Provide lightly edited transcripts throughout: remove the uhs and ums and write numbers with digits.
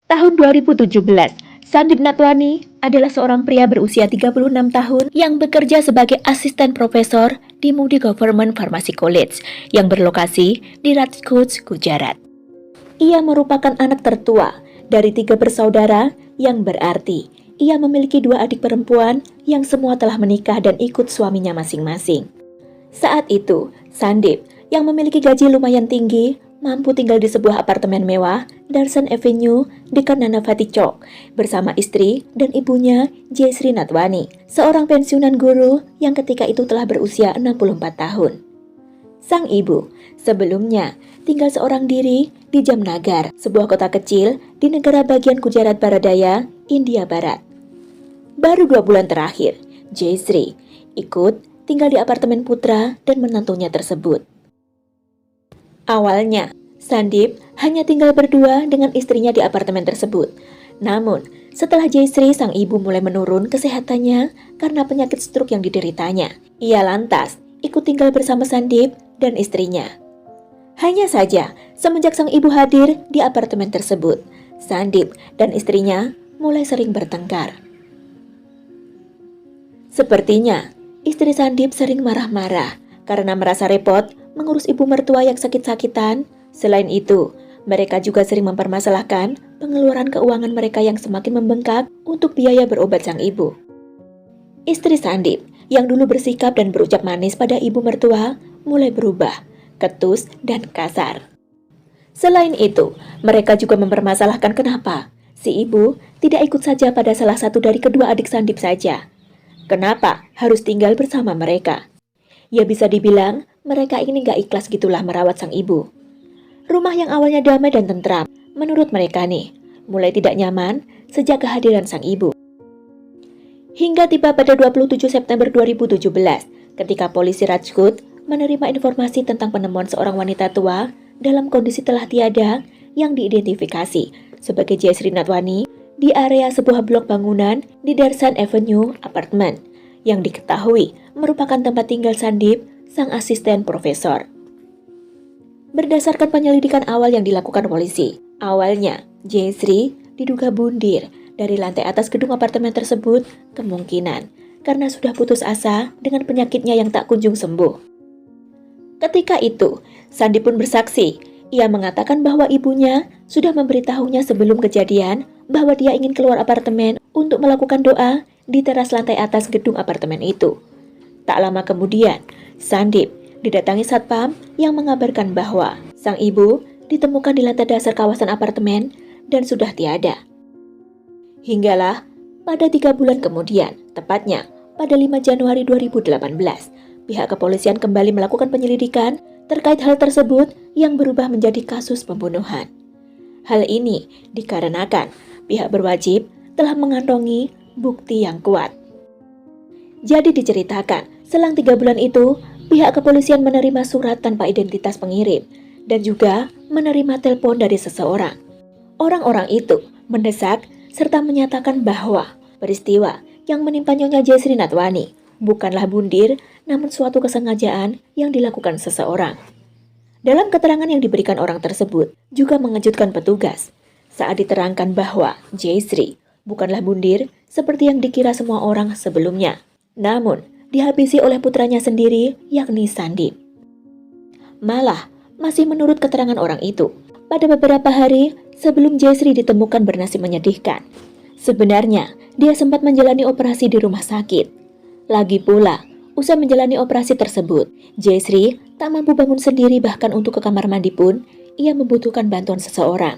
Tahun 2017, Sandip Natwani adalah seorang pria berusia 36 tahun yang bekerja sebagai asisten profesor di Moody Government Pharmacy College yang berlokasi di Rajkot, Gujarat. Ia merupakan anak tertua dari 3 bersaudara, yang berarti ia memiliki 2 adik perempuan yang semua telah menikah dan ikut suaminya masing-masing. Saat itu, Sandip yang memiliki gaji lumayan tinggi mampu tinggal di sebuah apartemen mewah Darshan Avenue di Karnanavati Chowk bersama istri dan ibunya Jayshree Natwani, seorang pensiunan guru yang ketika itu telah berusia 64 tahun. Sang ibu sebelumnya tinggal seorang diri di Jamnagar, sebuah kota kecil di negara bagian Gujarat Barat Daya, India Barat. Baru 2 bulan terakhir, Jayshree ikut tinggal di apartemen putra dan menantunya tersebut. Awalnya, Sandip hanya tinggal berdua dengan istrinya di apartemen tersebut. Namun, setelah Jayshree sang ibu mulai menurun kesehatannya karena penyakit stroke yang dideritanya, ia lantas ikut tinggal bersama Sandip dan istrinya. Hanya saja, semenjak sang ibu hadir di apartemen tersebut, Sandip dan istrinya mulai sering bertengkar. Sepertinya, istri Sandip sering marah-marah karena merasa repot mengurus ibu mertua yang sakit-sakitan. Selain itu, mereka juga sering mempermasalahkan pengeluaran keuangan mereka yang semakin membengkak untuk biaya berobat sang ibu. Istri Sandip yang dulu bersikap dan berucap manis pada ibu mertua mulai berubah, ketus dan kasar. Selain itu, mereka juga mempermasalahkan kenapa si ibu tidak ikut saja pada salah satu dari kedua adik Sandip saja. Kenapa harus tinggal bersama mereka? Ya bisa dibilang mereka ini gak ikhlas gitulah merawat sang ibu. Rumah yang awalnya damai dan tentram, menurut mereka nih, mulai tidak nyaman sejak kehadiran sang ibu. Hingga tiba pada 27 September 2017, ketika polisi Rajkot menerima informasi tentang penemuan seorang wanita tua dalam kondisi telah tiada yang diidentifikasi sebagai Jayshree Natwani di area sebuah blok bangunan di Darshan Avenue Apartment yang diketahui merupakan tempat tinggal Sandip, sang asisten profesor. Berdasarkan penyelidikan awal yang dilakukan polisi, awalnya Jayshree diduga bundir dari lantai atas gedung apartemen tersebut, kemungkinan karena sudah putus asa dengan penyakitnya yang tak kunjung sembuh. Ketika itu, Sandip pun bersaksi. Ia mengatakan bahwa ibunya sudah memberitahunya sebelum kejadian bahwa dia ingin keluar apartemen untuk melakukan doa di teras lantai atas gedung apartemen itu. Tak lama kemudian, Sandip didatangi satpam yang mengabarkan bahwa sang ibu ditemukan di lantai dasar kawasan apartemen dan sudah tiada. Hinggalah pada 3 bulan kemudian, tepatnya pada 5 Januari 2018, pihak kepolisian kembali melakukan penyelidikan terkait hal tersebut yang berubah menjadi kasus pembunuhan. Hal ini dikarenakan pihak berwajib telah mengantongi bukti yang kuat. Jadi diceritakan, selang 3 bulan itu, pihak kepolisian menerima surat tanpa identitas pengirim dan juga menerima telepon dari seseorang. Orang-orang itu mendesak serta menyatakan bahwa peristiwa yang menimpa Nyonya Jayshree Natwani bukanlah bundir, namun suatu kesengajaan yang dilakukan seseorang. Dalam keterangan yang diberikan orang tersebut juga mengejutkan petugas saat diterangkan bahwa Jayshree bukanlah bundir seperti yang dikira semua orang sebelumnya, namun dihabisi oleh putranya sendiri yakni Sandip. Malah, masih menurut keterangan orang itu, pada beberapa hari sebelum Jayshree ditemukan bernasib menyedihkan, sebenarnya dia sempat menjalani operasi di rumah sakit. Lagi pula, usai menjalani operasi tersebut, Jayshree tak mampu bangun sendiri, bahkan untuk ke kamar mandi pun ia membutuhkan bantuan seseorang.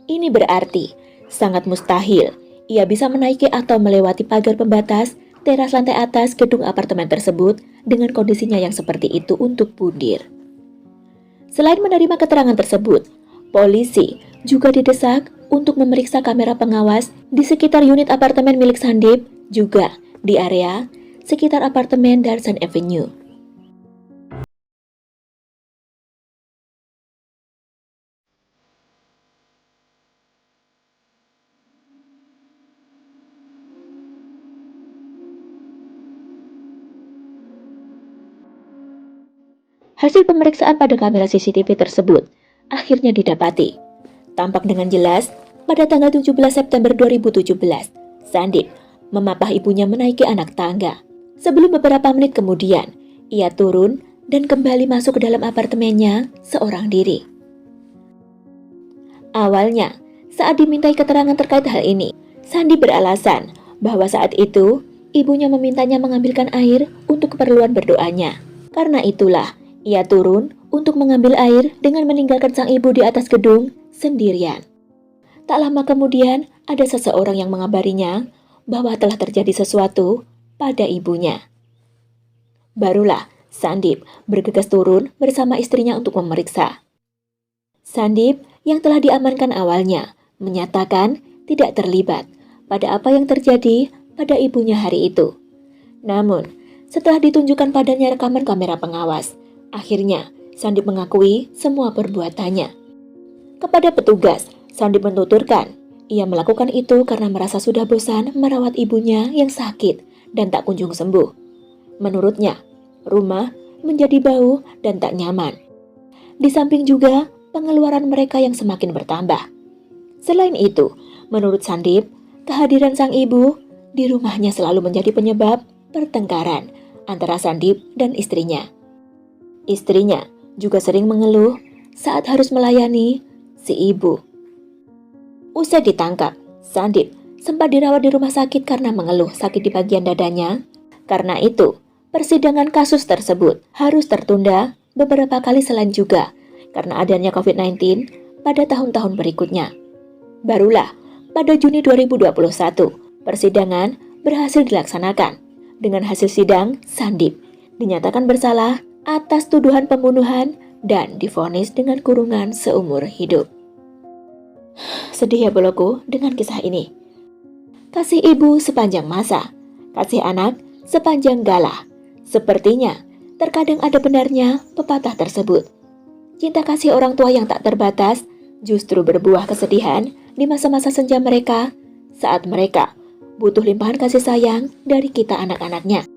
Ini berarti sangat mustahil ia bisa menaiki atau melewati pagar pembatas teras lantai atas gedung apartemen tersebut dengan kondisinya yang seperti itu untuk bundir. Selain menerima keterangan tersebut, polisi juga didesak untuk memeriksa kamera pengawas di sekitar unit apartemen milik Sandip, juga di area sekitar apartemen Darshan Avenue. Hasil pemeriksaan pada kamera CCTV tersebut akhirnya didapati. Tampak dengan jelas Pada tanggal 17 September 2017, Sandip memapah ibunya menaiki anak tangga. Sebelum beberapa menit kemudian, ia turun dan kembali masuk ke dalam apartemennya seorang diri. Awalnya, saat dimintai keterangan terkait hal ini, Sandip beralasan bahwa saat itu ibunya memintanya mengambilkan air untuk keperluan berdoanya. Karena itulah, ia turun untuk mengambil air dengan meninggalkan sang ibu di atas gedung sendirian. Tak lama kemudian, ada seseorang yang mengabarinya bahwa telah terjadi sesuatu pada ibunya. Barulah Sandip bergegas turun bersama istrinya untuk memeriksa. Sandip yang telah diamankan awalnya menyatakan tidak terlibat pada apa yang terjadi pada ibunya hari itu. Namun, setelah ditunjukkan padanya rekaman kamera pengawas, akhirnya Sandip mengakui semua perbuatannya. Kepada petugas, Sandip menuturkan ia melakukan itu karena merasa sudah bosan merawat ibunya yang sakit dan tak kunjung sembuh. Menurutnya, rumah menjadi bau dan tak nyaman. Di samping juga pengeluaran mereka yang semakin bertambah. Selain itu, menurut Sandip, kehadiran sang ibu di rumahnya selalu menjadi penyebab pertengkaran antara Sandip dan istrinya. Istrinya juga sering mengeluh saat harus melayani si ibu. Usai ditangkap, Sandip sempat dirawat di rumah sakit karena mengeluh sakit di bagian dadanya. Karena itu, persidangan kasus tersebut harus tertunda beberapa kali selain juga karena adanya COVID-19 pada tahun-tahun berikutnya. Barulah pada Juni 2021, persidangan berhasil dilaksanakan. Dengan hasil sidang, Sandip dinyatakan bersalah atas tuduhan pembunuhan dan divonis dengan kurungan seumur hidup. Sedih ya boloku dengan kisah ini. Kasih ibu sepanjang masa, kasih anak sepanjang galah. Sepertinya terkadang ada benarnya pepatah tersebut. Cinta kasih orang tua yang tak terbatas justru berbuah kesedihan di masa-masa senja mereka saat mereka butuh limpahan kasih sayang dari kita anak-anaknya.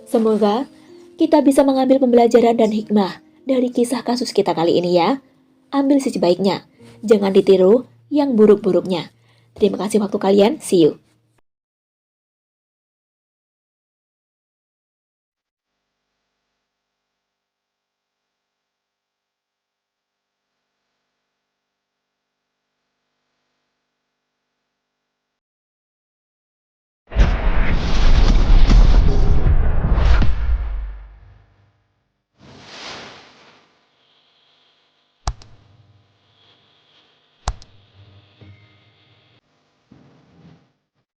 Semoga kita bisa mengambil pembelajaran dan hikmah dari kisah kasus kita kali ini ya. Ambil sisi baiknya, jangan ditiru yang buruk-buruknya. Terima kasih waktu kalian, see you.